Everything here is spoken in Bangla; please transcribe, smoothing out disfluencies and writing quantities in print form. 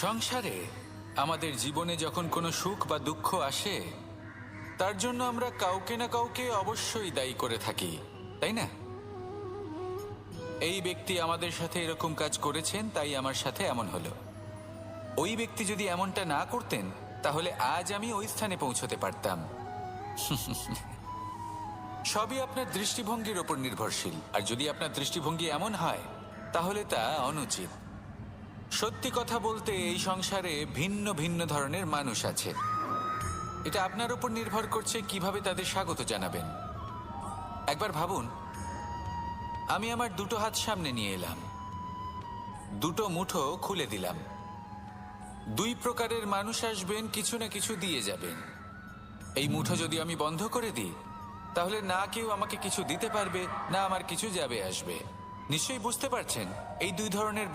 সংসারে আমাদের জীবনে যখন কোনো সুখ বা দুঃখ আসে, তার জন্য আমরা কাউকে না কাউকে অবশ্যই দায়ী করে থাকি, তাই না? এই ব্যক্তি আমাদের সাথে এরকম কাজ করেছেন, তাই আমার সাথে এমন হলো। ওই ব্যক্তি যদি এমনটা না করতেন, তাহলে আজ আমি ওই স্থানে পৌঁছতে পারতাম। সবই আপনার দৃষ্টিভঙ্গির ওপর নির্ভরশীল, আর যদি আপনার দৃষ্টিভঙ্গি এমন হয়, তাহলে তা অনুচিত। সত্যি কথা বলতে, এই সংসারে ভিন্ন ভিন্ন ধরনের মানুষ আছে। এটা আপনার উপর নির্ভর করছে কিভাবে তাদের স্বাগত জানাবেন। একবার ভাবুন, আমি আমার দুটো হাত সামনে নিয়ে এলাম, দুটো মুঠো খুলে দিলাম। দুই প্রকারের মানুষ আসবেন, কিছু না কিছু দিয়ে যাবেন। এই মুঠো যদি আমি বন্ধ করে দিই, তাহলে না কেউ আমাকে কিছু দিতে পারবে, না আমার কিছু যাবে আসবে। নিশ্চয়ই বুঝতে পারছেন, এই দুই ধরনের